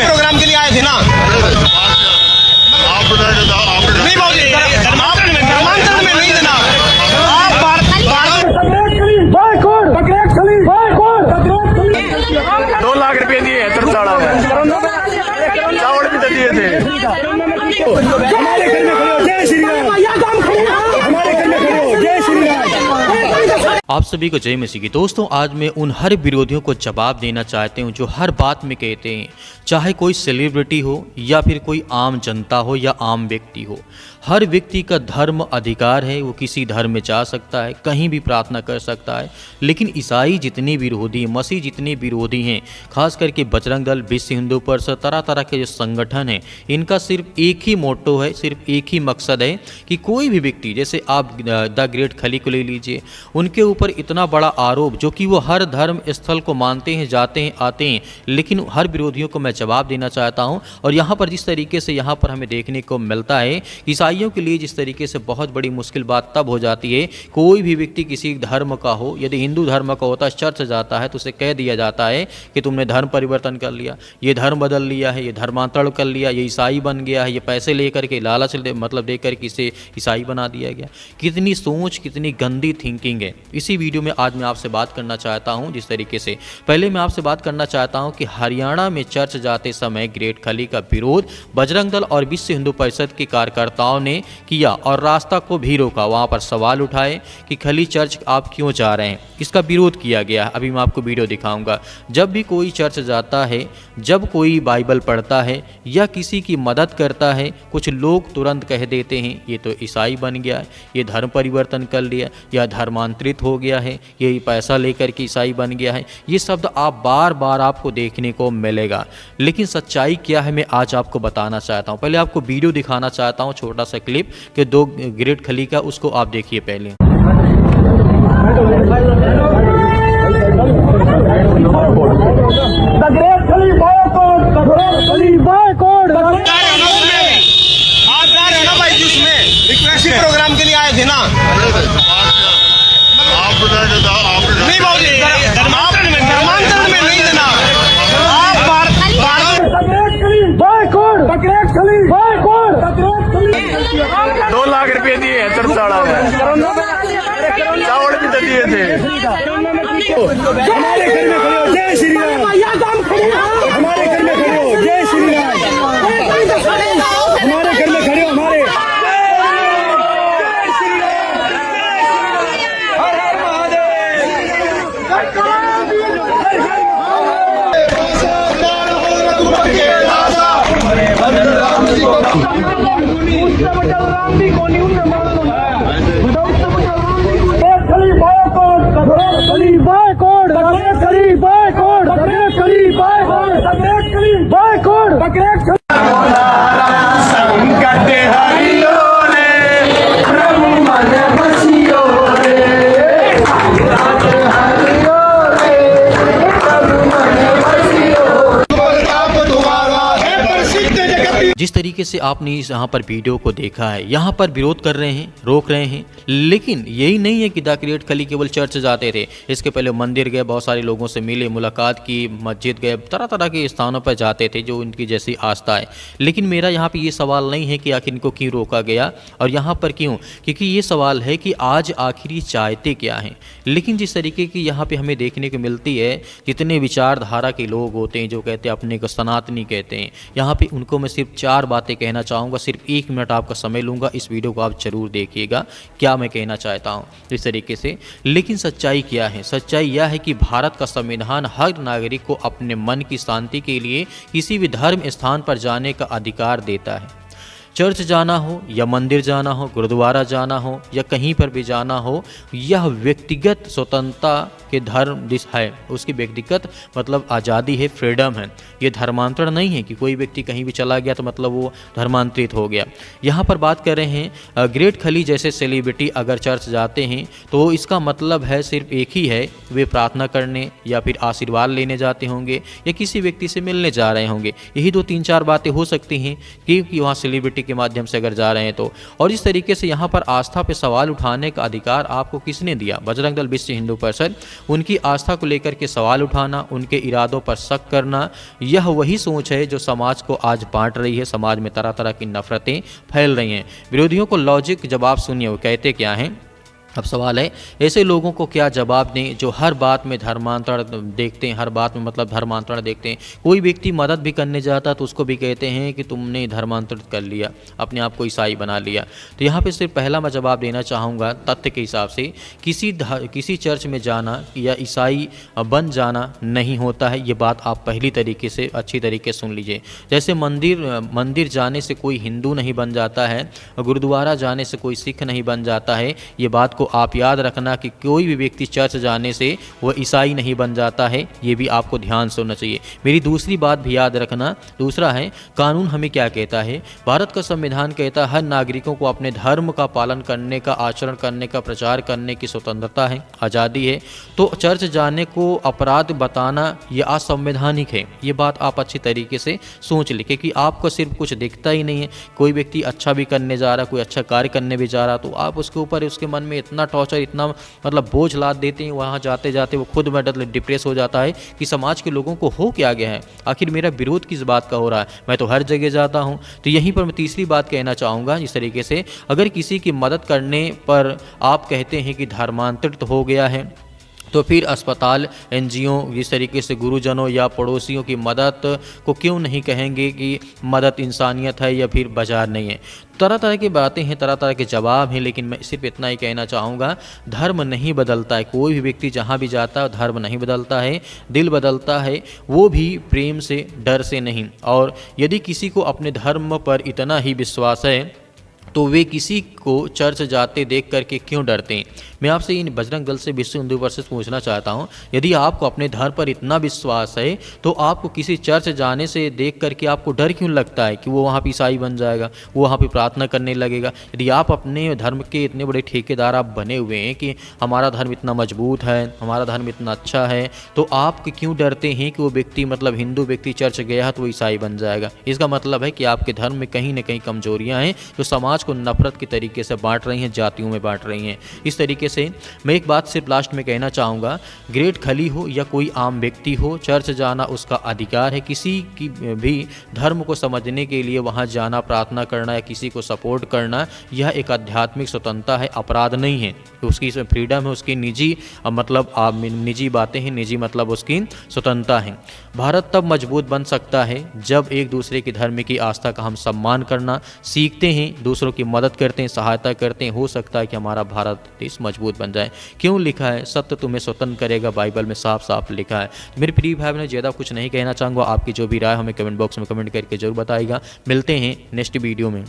Programme के लिए आए थे ना। नहीं भाजी, धर्मांतरण में नहीं देना। आप 2 लाख रुपए दिए हैं तरसाड़ा में, चावल भी तो दिए थे। हमारे घर में खड़े हो, जय श्री राम। हमारे घर में खड़े हो, जय श्री राम। आप सभी को जय मसीह की। दोस्तों, आज मैं उन हर विरोधियों को जवाब देना चाहते हूं जो हर बात में कहते हैं, चाहे कोई सेलिब्रिटी हो या फिर कोई आम जनता हो या आम व्यक्ति हो, हर व्यक्ति का धर्म अधिकार है, वो किसी धर्म में जा सकता है, कहीं भी प्रार्थना कर सकता है। लेकिन ईसाई जितने विरोधी, मसीह जितने विरोधी हैं, खास करके बजरंग दल, विश्व हिंदू परिषद, तरह तरह के जो संगठन हैं, इनका सिर्फ एक ही मोटो है, सिर्फ एक ही मकसद है कि कोई भी व्यक्ति, जैसे आप द ग्रेट खली को ले लीजिए, उनके ऊपर इतना बड़ा आरोप, जो कि वो हर धर्म स्थल को मानते हैं, जाते हैं, आते हैं, लेकिन हर विरोधियों को मैं जवाब देना चाहता हूं। और यहाँ पर जिस तरीके से यहाँ पर हमें देखने को मिलता है, ईसाइयों के लिए जिस तरीके से बहुत बड़ी मुश्किल बात तब हो जाती है, कोई भी व्यक्ति किसी धर्म का हो, यदि हिंदू धर्म का होता है, चर्च जाता है, तो उसे कह दिया जाता है कि तुमने धर्म परिवर्तन कर लिया, ये धर्म बदल लिया है, ये धर्मांतरण कर लिया, ये ईसाई बन गया है, ये पैसे लेकर के लालच मतलब देकर के इसे ईसाई बना दिया गया। कितनी सोच, कितनी गंदी थिंकिंग है। इसी वीडियो में आज मैं आपसे बात करना चाहता हूं। जिस तरीके से पहले मैं आपसे बात करना चाहता हूं कि हरियाणा में चर्च जाते समय ग्रेट खली का विरोध बजरंग दल और विश्व हिंदू परिषद के कार्यकर्ताओं ने किया और रास्ता को भी रोका। वहां पर सवाल उठाए कि खली चर्च आप क्यों जा रहे हैं, इसका विरोध किया गया। अभी मैं आपको वीडियो दिखाऊंगा। जब भी कोई चर्च जाता है, जब कोई बाइबल पढ़ता है या किसी की मदद करता है, कुछ लोग तुरंत कह देते हैं ये तो ईसाई बन गया है, ये धर्म परिवर्तन कर लिया या धर्मांतरित हो गया है, ये पैसा लेकर के ईसाई बन गया है। ये शब्द आप बार बार आपको देखने को मिलेगा। लेकिन सच्चाई क्या है, मैं आज आपको बताना चाहता हूँ। पहले आपको वीडियो दिखाना चाहता हूँ, छोटा सा क्लिप कि 2 ग्रेट खली का, उसको आप देखिए पहले। प्रोग्राम के लिए आए थे ना। नहीं भाजी, धर्मांतरण में नहीं देना। आप 2 लाख रुपए दिए हैं तरसाड़ा में, चावल भी तो दिए थे। हमारे घर में खड़े हो, जय श्री राम। हमारे घर में खड़े हो, जय श्री राम। हमारे घर में खड़े हो, हमारे जिस तरीके से आपने यहाँ पर वीडियो को देखा है, यहाँ पर विरोध कर रहे हैं, रोक रहे हैं। लेकिन यही नहीं है कि द ग्रेट खली केवल चर्च जाते थे। इसके पहले मंदिर गए, बहुत सारे लोगों से मिले, मुलाकात की, मस्जिद गए, तरह तरह के स्थानों पर जाते थे जो उनकी जैसी आस्था है। लेकिन मेरा यहाँ पे ये सवाल नहीं है कि आखिर इनको क्यों रोका गया और यहाँ पर क्यों, क्योंकि ये सवाल है कि आज आखिर ये चाहते क्या हैं। लेकिन जिस तरीके की यहाँ पे हमें देखने को मिलती है, जितने विचारधारा के लोग होते हैं जो कहते हैं अपने को सनातनी कहते हैं, यहाँ पे उनको मैं सिर्फ 4 बातें कहना चाहूँगा। सिर्फ 1 मिनट आपका समय लूँगा, इस वीडियो को आप जरूर देखिएगा क्या मैं कहना चाहता हूँ इस तरीके से। लेकिन सच्चाई क्या है? सच्चाई यह है कि भारत का संविधान हर नागरिक को अपने मन की शांति के लिए किसी भी धर्म स्थान पर जाने का अधिकार देता है। चर्च जाना हो या मंदिर जाना हो, गुरुद्वारा जाना हो या कहीं पर भी जाना हो, यह व्यक्तिगत स्वतंत्रता के धर्म जिस है उसकी व्यक्तिगत मतलब आज़ादी है, फ्रीडम है। ये धर्मांतरण नहीं है कि कोई व्यक्ति कहीं भी चला गया तो मतलब वो धर्मांतरित हो गया। यहाँ पर बात कर रहे हैं ग्रेट खली जैसे सेलिब्रिटी अगर चर्च जाते हैं तो इसका मतलब है सिर्फ एक ही है वे प्रार्थना करने या फिर आशीर्वाद लेने जाते होंगे या किसी व्यक्ति से मिलने जा रहे होंगे। यही 2-3-4 बातें हो सकती हैं कि वहाँ सेलिब्रिटी के माध्यम से अगर जा रहे हैं तो। और इस तरीके से यहाँ पर आस्था पे सवाल उठाने का अधिकार आपको किसने दिया? बजरंग दल विश्व हिंदू परिषद। उनकी आस्था को लेकर के सवाल उठाना, उनके इरादों पर शक करना, यह वही सोच है जो समाज को आज बांट रही है। समाज में तरह तरह की नफरतें फैल रही हैं। विरोधियों को लॉजिक जवाब सुनिए, वो कहते क्या हैं। अब सवाल है, ऐसे लोगों को क्या जवाब दें जो हर बात में धर्मांतरण देखते हैं, हर बात में मतलब धर्मांतरण देखते हैं। कोई व्यक्ति मदद भी करने जाता तो उसको भी कहते हैं कि तुमने धर्मांतरित कर लिया, अपने आप को ईसाई बना लिया। तो यहाँ पे सिर्फ पहला मैं जवाब देना चाहूँगा तथ्य के हिसाब से, किसी चर्च में जाना या ईसाई बन जाना नहीं होता है। ये बात आप पहली तरीके से अच्छी तरीके से सुन लीजिए। जैसे मंदिर जाने से कोई हिंदू नहीं बन जाता है, गुरुद्वारा जाने से कोई सिख नहीं बन जाता है। ये बात को आप याद रखना कि कोई भी व्यक्ति चर्च जाने से वह ईसाई नहीं बन जाता है। ये भी आपको ध्यान से होना चाहिए। मेरी दूसरी बात भी याद रखना। दूसरा है, कानून हमें क्या कहता है? भारत का संविधान कहता है हर नागरिकों को अपने धर्म का पालन करने का, आचरण करने का, प्रचार करने की स्वतंत्रता है, आज़ादी है। तो चर्च जाने को अपराध बताना यह असंवैधानिक है। ये बात आप अच्छी तरीके से सोच लें, क्योंकि आपको सिर्फ कुछ दिखता ही नहीं है। कोई व्यक्ति अच्छा भी करने जा रहा, कोई अच्छा कार्य करने भी जा रहा, तो आप उसके ऊपर उसके मन में इतना टॉर्चर, इतना मतलब बोझ लाद देते हैं, वहाँ जाते जाते वो खुद में डिप्रेस हो जाता है कि समाज के लोगों को हो क्या गया है, आखिर मेरा विरोध किस बात का हो रहा है, मैं तो हर जगह जाता हूँ। तो यहीं पर मैं तीसरी बात कहना चाहूँगा इस तरीके से, अगर किसी की मदद करने पर आप कहते हैं कि धर्मांतरित हो गया है, तो फिर अस्पताल, एनजीओ, इस तरीके से गुरुजनों या पड़ोसियों की मदद को क्यों नहीं कहेंगे कि मदद इंसानियत है या फिर बाजार नहीं है? तरह तरह की बातें हैं, तरह तरह के जवाब हैं, लेकिन मैं सिर्फ इतना ही कहना चाहूँगा, धर्म नहीं बदलता है। कोई भी व्यक्ति जहाँ भी जाता है धर्म नहीं बदलता है, दिल बदलता है, वो भी प्रेम से, डर से नहीं। और यदि किसी को अपने धर्म पर इतना ही विश्वास है तो वे किसी को चर्च जाते देख करके क्यों डरते हैं? मैं आपसे इन बजरंग दल से विश्व हिंदू परिषद पूछना चाहता हूं, यदि आपको अपने धर्म पर इतना विश्वास है तो आपको किसी चर्च जाने से देख करके आपको डर क्यों लगता है कि वो वहाँ पे ईसाई बन जाएगा, वो वहाँ पे प्रार्थना करने लगेगा? यदि आप अपने धर्म के इतने बड़े ठेकेदार आप बने हुए हैं कि हमारा धर्म इतना मजबूत है, हमारा धर्म इतना अच्छा है, तो आप क्यों डरते हैं कि वो व्यक्ति मतलब हिंदू व्यक्ति चर्च गया है तो वो ईसाई बन जाएगा? इसका मतलब है कि आपके धर्म में कहीं ना कहीं कमजोरियाँ हैं जो समाज को नफरत के तरीके से बांट रही हैं, जातियों में बांट रही हैं। इस तरीके से मैं एक बात सिर्फ लास्ट में कहना चाहूँगा, ग्रेट खली हो या कोई आम व्यक्ति हो, चर्च जाना उसका अधिकार है। किसी की भी धर्म को समझने के लिए वहाँ जाना, प्रार्थना करना या किसी को सपोर्ट करना, यह एक आध्यात्मिक स्वतंत्रता है, अपराध नहीं है। तो उसकी इसमें फ्रीडम है, उसकी निजी मतलब निजी बातें हैं, निजी मतलब उसकी स्वतंत्रता है। भारत तब मजबूत बन सकता है जब एक दूसरे की धर्म की आस्था का हम सम्मान करना सीखते हैं, दूसरों की मदद करते हैं, सहायता करते हैं। हो सकता है कि हमारा भारत देश मजबूत बन जाए। क्यों लिखा है, सत्य तुम्हें स्वतंत्र करेगा, बाइबल में साफ साफ लिखा है। मेरे प्रिय भाई बहनों, ज़्यादा कुछ नहीं कहना चाहूँगा। आपकी जो भी राय हमें कमेंट बॉक्स में कमेंट करके जरूर बताइएगा। मिलते हैं नेक्स्ट वीडियो में।